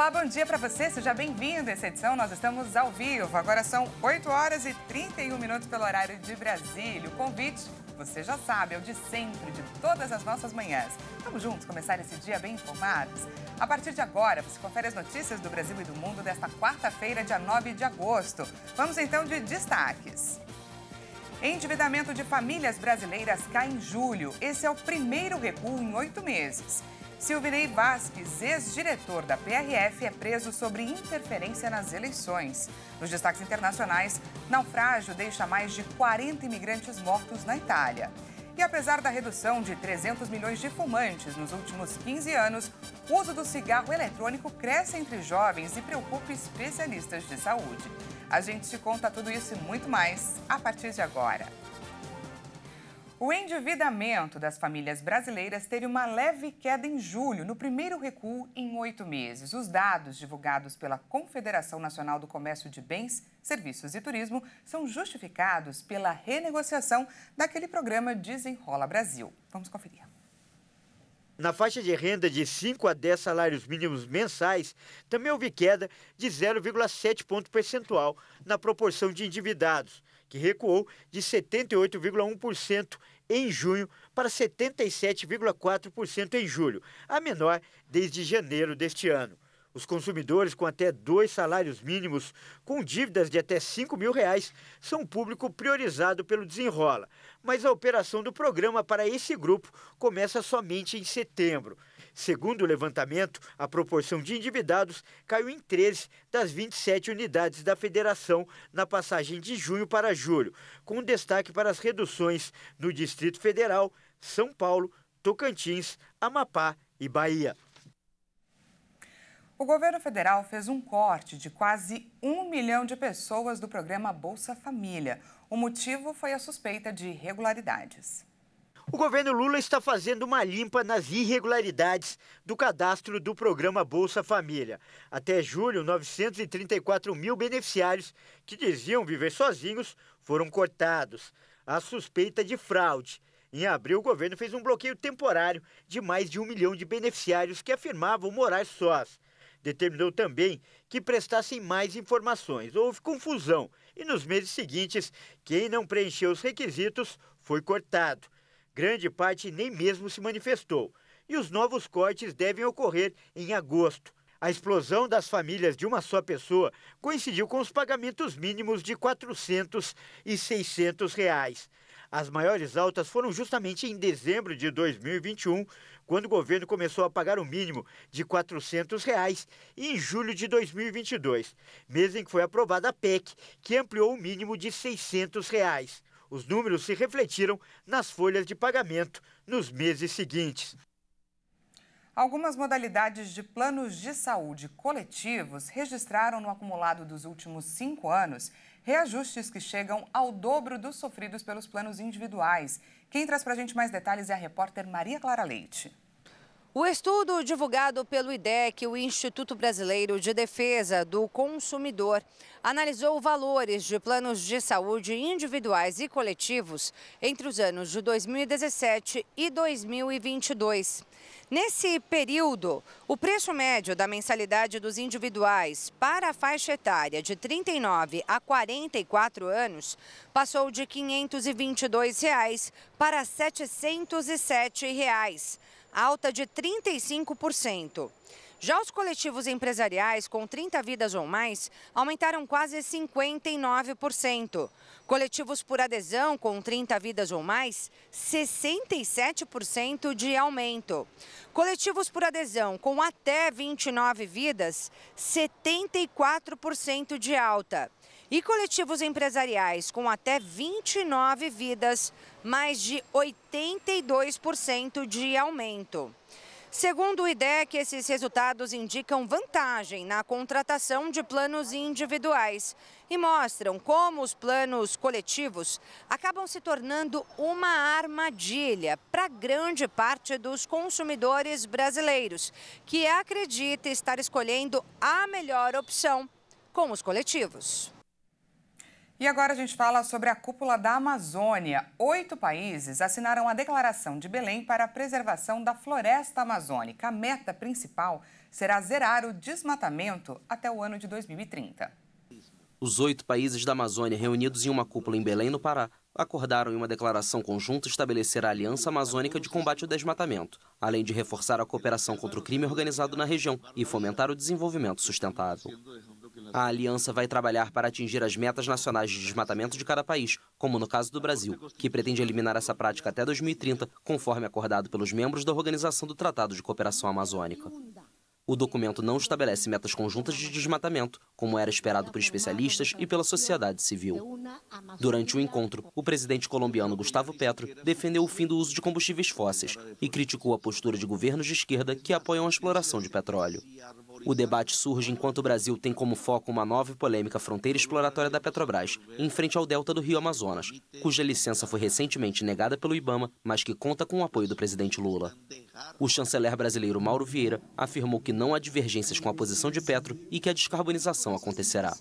Olá, bom dia para você, seja bem-vindo a essa edição. Nós estamos ao vivo, agora são 8 horas e 31 minutos pelo horário de Brasília. O convite, você já sabe, é o de sempre, de todas as nossas manhãs. Vamos juntos começar esse dia bem informados? A partir de agora, você confere as notícias do Brasil e do mundo desta quarta-feira, dia 9 de agosto. Vamos então de destaques. Endividamento de famílias brasileiras cai em julho. Esse é o primeiro recuo em 8 meses. Silvinei Vasquez, ex-diretor da PRF, é preso sobre interferência nas eleições. Nos destaques internacionais, naufrágio deixa mais de 40 imigrantes mortos na Itália. E apesar da redução de 300 milhões de fumantes nos últimos 15 anos, o uso do cigarro eletrônico cresce entre jovens e preocupa especialistas de saúde. A gente te conta tudo isso e muito mais a partir de agora. O endividamento das famílias brasileiras teve uma leve queda em julho, no primeiro recuo em 8 meses. Os dados divulgados pela Confederação Nacional do Comércio de Bens, Serviços e Turismo são justificados pela renegociação daquele programa Desenrola Brasil. Vamos conferir. Na faixa de renda de 5 a 10 salários mínimos mensais, também houve queda de 0,7 ponto percentual na proporção de endividados, que recuou de 78,1% em junho para 77,4% em julho, a menor desde janeiro deste ano. Os consumidores com até 2 salários mínimos com dívidas de até R$5.000 são um público priorizado pelo Desenrola, mas a operação do programa para esse grupo começa somente em setembro. Segundo o levantamento, a proporção de endividados caiu em 13 das 27 unidades da federação na passagem de junho para julho, com destaque para as reduções no Distrito Federal, São Paulo, Tocantins, Amapá e Bahia. O governo federal fez um corte de quase 1 milhão de pessoas do programa Bolsa Família. O motivo foi a suspeita de irregularidades. O governo Lula está fazendo uma limpa nas irregularidades do cadastro do programa Bolsa Família. Até julho, 934 mil beneficiários que diziam viver sozinhos foram cortados. A suspeita de fraude. Em abril, o governo fez um bloqueio temporário de mais de 1 milhão de beneficiários que afirmavam morar sós. Determinou também que prestassem mais informações. Houve confusão e nos meses seguintes, quem não preencheu os requisitos foi cortado. Grande parte nem mesmo se manifestou. E os novos cortes devem ocorrer em agosto. A explosão das famílias de uma só pessoa coincidiu com os pagamentos mínimos de R$400 e R$600. As maiores altas foram justamente em dezembro de 2021, quando o governo começou a pagar o mínimo de R$400, e em julho de 2022, mês em que foi aprovada a PEC, que ampliou o mínimo de R$600. Os números se refletiram nas folhas de pagamento nos meses seguintes. Algumas modalidades de planos de saúde coletivos registraram no acumulado dos últimos 5 anos reajustes que chegam ao dobro dos sofridos pelos planos individuais. Quem traz para a gente mais detalhes é a repórter Maria Clara Leite. O estudo divulgado pelo IDEC, o Instituto Brasileiro de Defesa do Consumidor, analisou valores de planos de saúde individuais e coletivos entre os anos de 2017 e 2022. Nesse período, o preço médio da mensalidade dos individuais para a faixa etária de 39 a 44 anos passou de R$ 522 para R$ 707, alta de 35%. Já os coletivos empresariais com 30 vidas ou mais aumentaram quase 59%. Coletivos por adesão com 30 vidas ou mais, 67% de aumento. Coletivos por adesão com até 29 vidas, 74% de alta. E coletivos empresariais com até 29 vidas, mais de 82% de aumento. Segundo o IDEC, esses resultados indicam vantagem na contratação de planos individuais e mostram como os planos coletivos acabam se tornando uma armadilha para grande parte dos consumidores brasileiros, que acredita estar escolhendo a melhor opção com os coletivos. E agora a gente fala sobre a cúpula da Amazônia. 8 países assinaram a Declaração de Belém para a preservação da floresta amazônica. A meta principal será zerar o desmatamento até o ano de 2030. Os 8 países da Amazônia, reunidos em uma cúpula em Belém, no Pará, acordaram em uma declaração conjunta estabelecer a Aliança Amazônica de Combate ao Desmatamento, além de reforçar a cooperação contra o crime organizado na região e fomentar o desenvolvimento sustentável. A aliança vai trabalhar para atingir as metas nacionais de desmatamento de cada país, como no caso do Brasil, que pretende eliminar essa prática até 2030, conforme acordado pelos membros da Organização do Tratado de Cooperação Amazônica. O documento não estabelece metas conjuntas de desmatamento, como era esperado por especialistas e pela sociedade civil. Durante o encontro, o presidente colombiano Gustavo Petro defendeu o fim do uso de combustíveis fósseis e criticou a postura de governos de esquerda que apoiam a exploração de petróleo. O debate surge enquanto o Brasil tem como foco uma nova e polêmica fronteira exploratória da Petrobras, em frente ao delta do Rio Amazonas, cuja licença foi recentemente negada pelo IBAMA, mas que conta com o apoio do presidente Lula. O chanceler brasileiro Mauro Vieira afirmou que não há divergências com a posição de Petro e que a descarbonização acontecerá.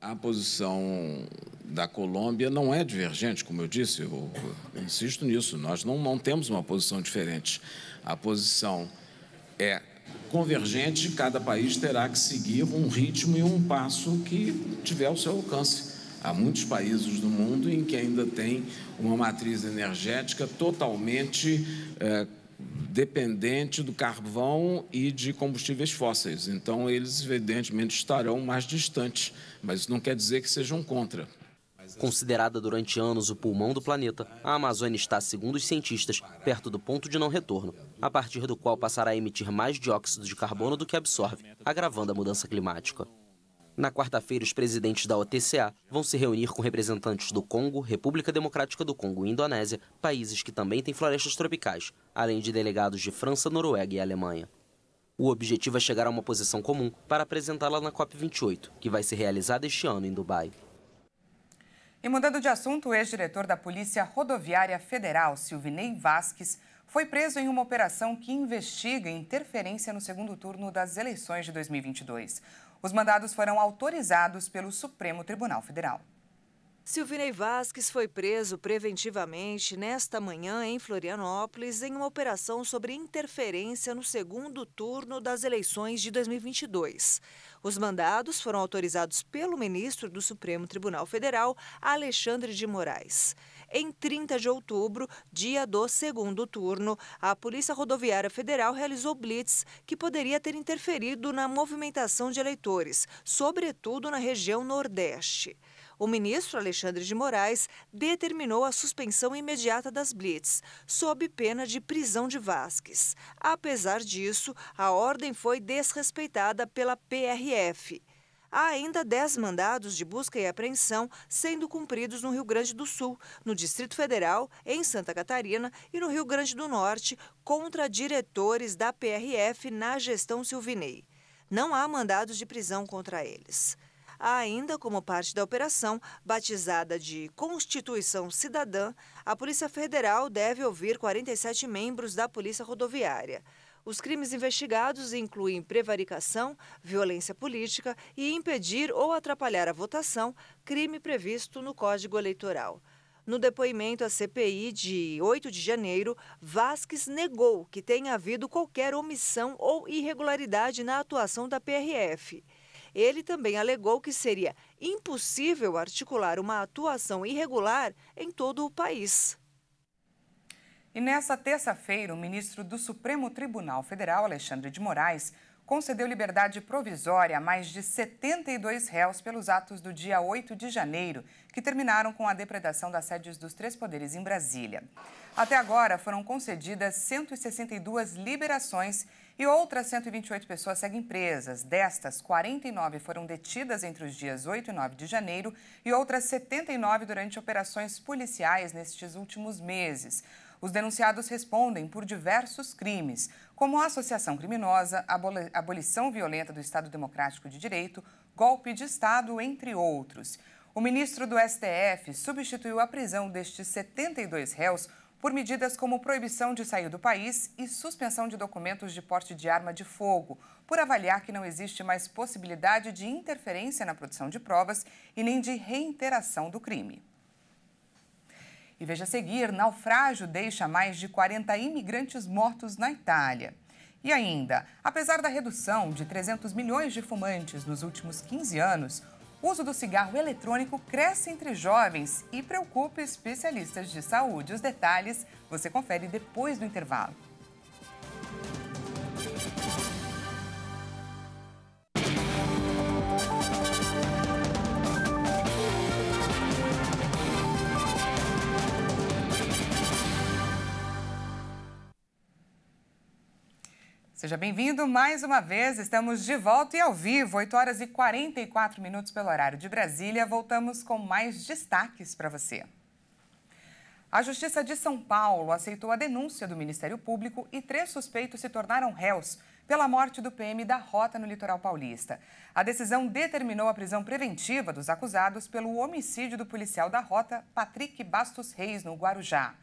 A posição da Colômbia não é divergente, como eu disse, eu insisto nisso, nós não temos uma posição diferente. A posição é convergente, cada país terá que seguir um ritmo e um passo que tiver ao seu alcance. Há muitos países do mundo em que ainda tem uma matriz energética totalmente dependente do carvão e de combustíveis fósseis. Então, eles, evidentemente, estarão mais distantes, mas isso não quer dizer que sejam contra. Considerada durante anos o pulmão do planeta, a Amazônia está, segundo os cientistas, perto do ponto de não retorno, a partir do qual passará a emitir mais dióxido de carbono do que absorve, agravando a mudança climática. Na quarta-feira, os presidentes da OTCA vão se reunir com representantes do Congo, República Democrática do Congo e Indonésia, países que também têm florestas tropicais, além de delegados de França, Noruega e Alemanha. O objetivo é chegar a uma posição comum para apresentá-la na COP28, que vai ser realizada este ano em Dubai. E mudando de assunto, o ex-diretor da Polícia Rodoviária Federal, Silvinei Vasquez, foi preso em uma operação que investiga interferência no segundo turno das eleições de 2022. Os mandados foram autorizados pelo Supremo Tribunal Federal. Silvinei Vasquez foi preso preventivamente nesta manhã em Florianópolis em uma operação sobre interferência no segundo turno das eleições de 2022. Os mandados foram autorizados pelo ministro do Supremo Tribunal Federal, Alexandre de Moraes. Em 30 de outubro, dia do segundo turno, a Polícia Rodoviária Federal realizou blitz que poderia ter interferido na movimentação de eleitores, sobretudo na região Nordeste. O ministro Alexandre de Moraes determinou a suspensão imediata das blitz, sob pena de prisão de Vasquez. Apesar disso, a ordem foi desrespeitada pela PRF. Há ainda 10 mandados de busca e apreensão sendo cumpridos no Rio Grande do Sul, no Distrito Federal, em Santa Catarina e no Rio Grande do Norte, contra diretores da PRF na gestão Silvinei. Não há mandados de prisão contra eles. Há ainda, como parte da operação, batizada de Constituição Cidadã, a Polícia Federal deve ouvir 47 membros da Polícia Rodoviária. Os crimes investigados incluem prevaricação, violência política e impedir ou atrapalhar a votação, crime previsto no Código Eleitoral. No depoimento à CPI de 8 de janeiro, Vasquez negou que tenha havido qualquer omissão ou irregularidade na atuação da PRF. Ele também alegou que seria impossível articular uma atuação irregular em todo o país. E nessa terça-feira, o ministro do Supremo Tribunal Federal, Alexandre de Moraes, concedeu liberdade provisória a mais de 72 réus pelos atos do dia 8 de janeiro, que terminaram com a depredação das sedes dos 3 poderes em Brasília. Até agora, foram concedidas 162 liberações e outras 128 pessoas seguem presas. Destas, 49 foram detidas entre os dias 8 e 9 de janeiro e outras 79 durante operações policiais nestes últimos meses. Os denunciados respondem por diversos crimes, como associação criminosa, abolição violenta do Estado Democrático de Direito, golpe de Estado, entre outros. O ministro do STF substituiu a prisão destes 72 réus por medidas como proibição de sair do país e suspensão de documentos de porte de arma de fogo, por avaliar que não existe mais possibilidade de interferência na produção de provas e nem de reiteração do crime. E veja a seguir, naufrágio deixa mais de 40 imigrantes mortos na Itália. E ainda, apesar da redução de 300 milhões de fumantes nos últimos 15 anos, o uso do cigarro eletrônico cresce entre jovens e preocupa especialistas de saúde. Os detalhes você confere depois do intervalo. Seja bem-vindo mais uma vez, estamos de volta e ao vivo, 8 horas e 44 minutos pelo horário de Brasília. Voltamos com mais destaques para você. A Justiça de São Paulo aceitou a denúncia do Ministério Público e 3 suspeitos se tornaram réus pela morte do PM da Rota no litoral paulista. A decisão determinou a prisão preventiva dos acusados pelo homicídio do policial da Rota, Patrick Bastos Reis, no Guarujá.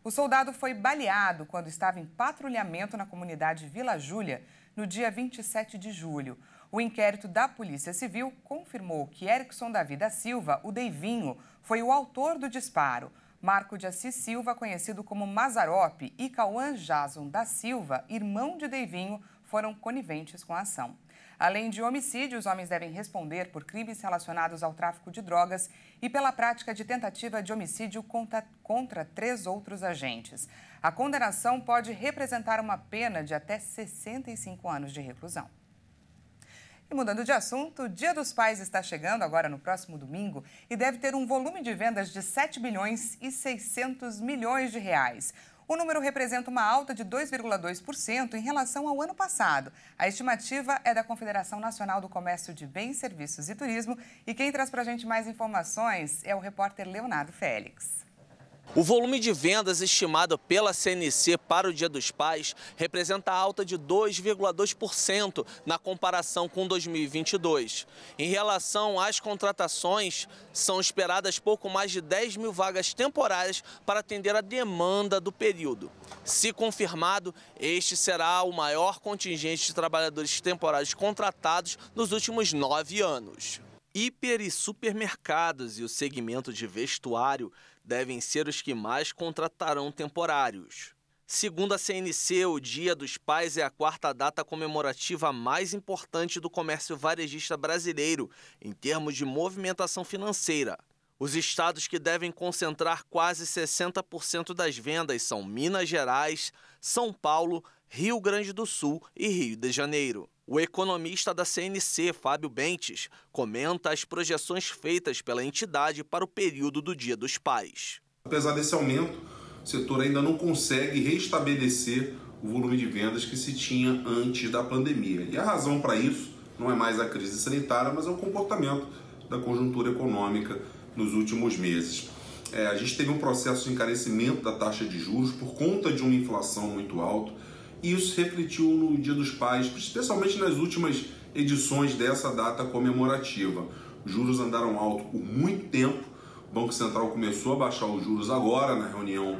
O soldado foi baleado quando estava em patrulhamento na comunidade Vila Júlia, no dia 27 de julho. O inquérito da Polícia Civil confirmou que Erickson Davi da Silva, o Deivinho, foi o autor do disparo. Marco de Assis Silva, conhecido como Mazarope, e Cauã Jason da Silva, irmão de Deivinho, foram coniventes com a ação. Além de homicídio, os homens devem responder por crimes relacionados ao tráfico de drogas e pela prática de tentativa de homicídio contra 3 outros agentes. A condenação pode representar uma pena de até 65 anos de reclusão. E mudando de assunto, o Dia dos Pais está chegando agora no próximo domingo e deve ter um volume de vendas de 7 bilhões e 600 milhões de reais. O número representa uma alta de 2,2% em relação ao ano passado. A estimativa é da Confederação Nacional do Comércio de Bens, Serviços e Turismo. E quem traz para a gente mais informações é o repórter Leonardo Félix. O volume de vendas estimado pela CNC para o Dia dos Pais representa alta de 2,2% na comparação com 2022. Em relação às contratações, são esperadas pouco mais de 10 mil vagas temporárias para atender a demanda do período. Se confirmado, este será o maior contingente de trabalhadores temporários contratados nos últimos 9 anos. Hiper e supermercados e o segmento de vestuário devem ser os que mais contratarão temporários. Segundo a CNC, o Dia dos Pais é a 4ª data comemorativa mais importante do comércio varejista brasileiro, em termos de movimentação financeira. Os estados que devem concentrar quase 60% das vendas são Minas Gerais, São Paulo, Rio Grande do Sul e Rio de Janeiro. O economista da CNC, Fábio Bentes, comenta as projeções feitas pela entidade para o período do Dia dos Pais. Apesar desse aumento, o setor ainda não consegue restabelecer o volume de vendas que se tinha antes da pandemia. E a razão para isso não é mais a crise sanitária, mas é o comportamento da conjuntura econômica nos últimos meses. A gente teve um processo de encarecimento da taxa de juros por conta de uma inflação muito alta. E isso refletiu no Dia dos Pais, especialmente nas últimas edições dessa data comemorativa. Os juros andaram alto por muito tempo. O Banco Central começou a baixar os juros agora, na reunião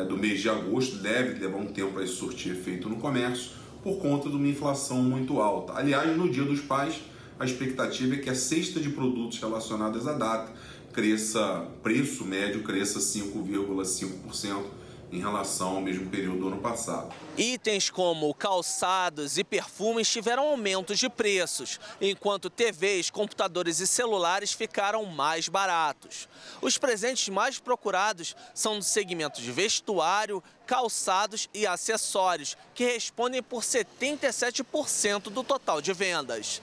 do mês de agosto. Deve levar um tempo para isso surtir efeito no comércio, por conta de uma inflação muito alta. Aliás, no Dia dos Pais, a expectativa é que a cesta de produtos relacionados à data cresça, preço médio cresça 5,5%. Em relação ao mesmo período do ano passado. Itens como calçados e perfumes tiveram aumentos de preços, enquanto TVs, computadores e celulares ficaram mais baratos. Os presentes mais procurados são do segmento de vestuário, calçados e acessórios, que respondem por 77% do total de vendas.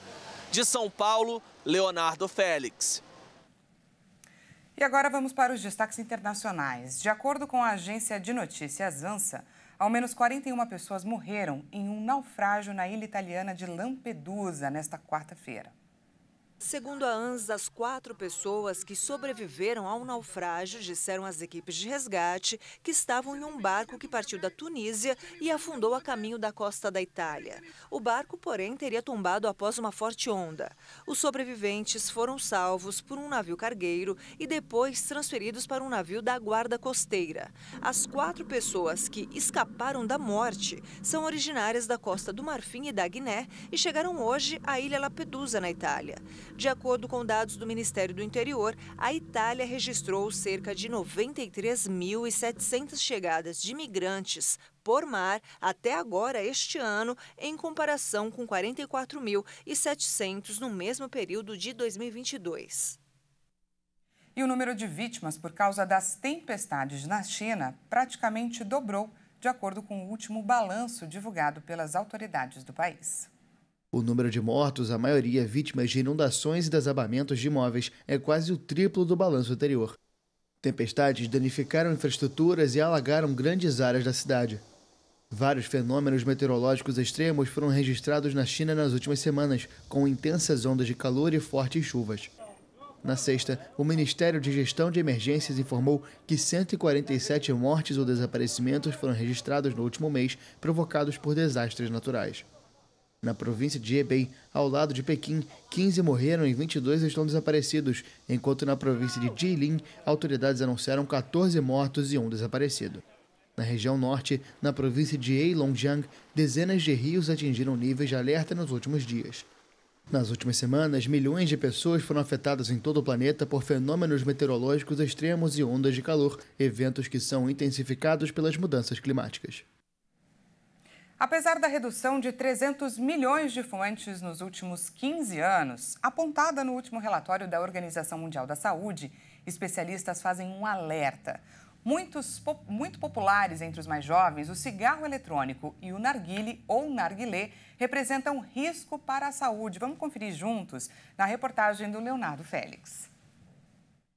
De São Paulo, Leonardo Félix. E agora vamos para os destaques internacionais. De acordo com a agência de notícias ANSA, ao menos 41 pessoas morreram em um naufrágio na ilha italiana de Lampedusa nesta quarta-feira. Segundo a ANSA, as 4 pessoas que sobreviveram ao naufrágio disseram às equipes de resgate que estavam em um barco que partiu da Tunísia e afundou a caminho da costa da Itália. O barco, porém, teria tombado após uma forte onda. Os sobreviventes foram salvos por um navio cargueiro e depois transferidos para um navio da Guarda Costeira. As 4 pessoas que escaparam da morte são originárias da Costa do Marfim e da Guiné e chegaram hoje à ilha Lampedusa, na Itália. De acordo com dados do Ministério do Interior, a Itália registrou cerca de 93.700 chegadas de imigrantes por mar até agora este ano, em comparação com 44.700 no mesmo período de 2022. E o número de vítimas por causa das tempestades na China praticamente dobrou, de acordo com o último balanço divulgado pelas autoridades do país. O número de mortos, a maioria vítimas de inundações e desabamentos de imóveis, é quase o triplo do balanço anterior. Tempestades danificaram infraestruturas e alagaram grandes áreas da cidade. Vários fenômenos meteorológicos extremos foram registrados na China nas últimas semanas, com intensas ondas de calor e fortes chuvas. Na sexta, o Ministério de Gestão de Emergências informou que 147 mortes ou desaparecimentos foram registrados no último mês, provocados por desastres naturais. Na província de Hebei, ao lado de Pequim, 15 morreram e 22 estão desaparecidos, enquanto na província de Jilin, autoridades anunciaram 14 mortos e 1 desaparecido. Na região norte, na província de Heilongjiang, dezenas de rios atingiram níveis de alerta nos últimos dias. Nas últimas semanas, milhões de pessoas foram afetadas em todo o planeta por fenômenos meteorológicos extremos e ondas de calor, eventos que são intensificados pelas mudanças climáticas. Apesar da redução de 300 milhões de fumantes nos últimos 15 anos, apontada no último relatório da Organização Mundial da Saúde, especialistas fazem um alerta. Muito populares entre os mais jovens, o cigarro eletrônico e o narguile ou narguilé representam risco para a saúde. Vamos conferir juntos na reportagem do Leonardo Félix.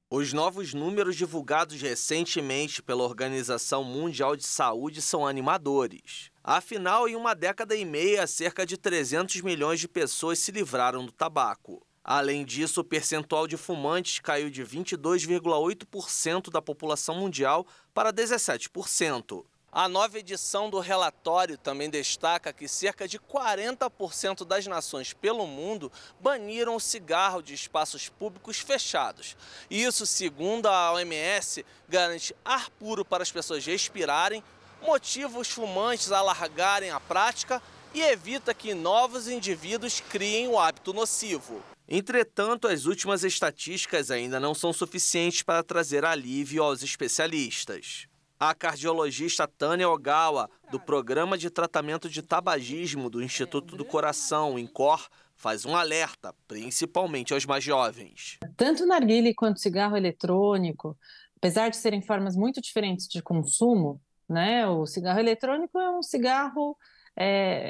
Os novos números divulgados recentemente pela Organização Mundial de Saúde são animadores. Afinal, em uma década e meia, cerca de 300 milhões de pessoas se livraram do tabaco. Além disso, o percentual de fumantes caiu de 22,8% da população mundial para 17%. A nova edição do relatório também destaca que cerca de 40% das nações pelo mundo baniram o cigarro de espaços públicos fechados. Isso, segundo a OMS, garante ar puro para as pessoas respirarem, motiva os fumantes a largarem a prática e evita que novos indivíduos criem o hábito nocivo. Entretanto, as últimas estatísticas ainda não são suficientes para trazer alívio aos especialistas. A cardiologista Tânia Ogawa, do Programa de Tratamento de Tabagismo do Instituto do Coração, INCOR, faz um alerta, principalmente aos mais jovens. Tanto o narguilé quanto o cigarro eletrônico, apesar de serem formas muito diferentes de consumo, né, o cigarro eletrônico é um cigarro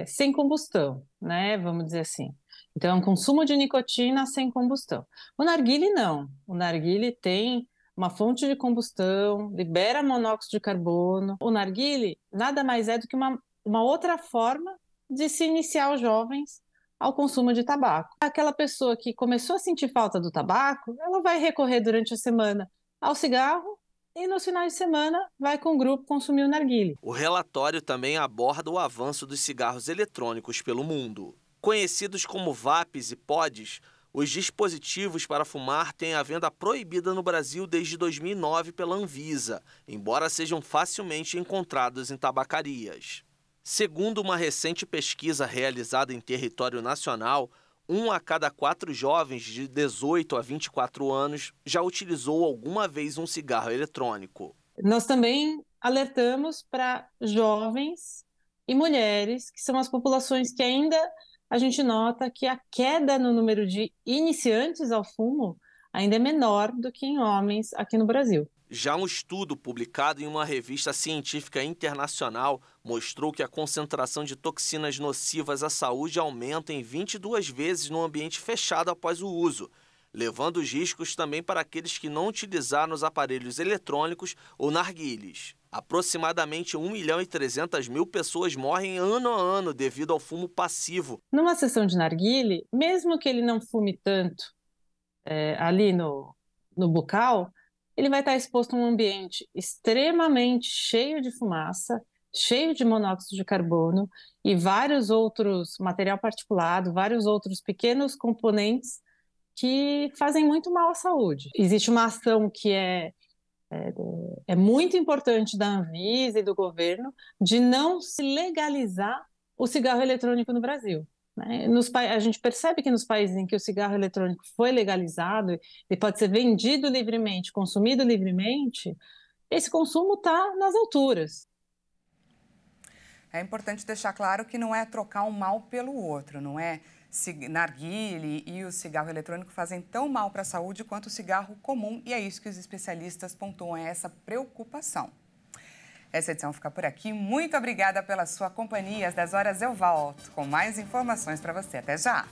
sem combustão, né, vamos dizer assim. Então, é um consumo de nicotina sem combustão. O narguilé não. O narguilé tem uma fonte de combustão, libera monóxido de carbono. O narguilé nada mais é do que uma outra forma de se iniciar os jovens ao consumo de tabaco. Aquela pessoa que começou a sentir falta do tabaco, ela vai recorrer durante a semana ao cigarro e nos finais de semana vai com o grupo consumir o narguilé. O relatório também aborda o avanço dos cigarros eletrônicos pelo mundo. Conhecidos como vapes e pods, os dispositivos para fumar têm a venda proibida no Brasil desde 2009 pela Anvisa, embora sejam facilmente encontrados em tabacarias. Segundo uma recente pesquisa realizada em território nacional, 1 a cada 4 jovens de 18 a 24 anos já utilizou alguma vez um cigarro eletrônico. Nós também alertamos para jovens e mulheres, que são as populações que ainda a gente nota que a queda no número de iniciantes ao fumo ainda é menor do que em homens aqui no Brasil. Já um estudo publicado em uma revista científica internacional mostrou que a concentração de toxinas nocivas à saúde aumenta em 22 vezes no ambiente fechado após o uso, levando os riscos também para aqueles que não utilizaram os aparelhos eletrônicos ou narguilés. Aproximadamente 1.300.000 pessoas morrem ano a ano devido ao fumo passivo. Numa sessão de narguilé, mesmo que ele não fume tanto ali no bucal, ele vai estar exposto a um ambiente extremamente cheio de fumaça, cheio de monóxido de carbono e vários outros, material particulado, vários outros pequenos componentes que fazem muito mal à saúde. Existe uma ação que é muito importante da Anvisa e do governo de não se legalizar o cigarro eletrônico no Brasil. Né? A gente percebe que nos países em que o cigarro eletrônico foi legalizado e pode ser vendido livremente, consumido livremente, esse consumo está nas alturas. É importante deixar claro que não é trocar um mal pelo outro, não é? Narguile e o cigarro eletrônico fazem tão mal para a saúde quanto o cigarro comum, e é isso que os especialistas pontuam, é essa preocupação. Essa edição fica por aqui. Muito obrigada pela sua companhia. Às 10 horas eu volto com mais informações para você. Até já!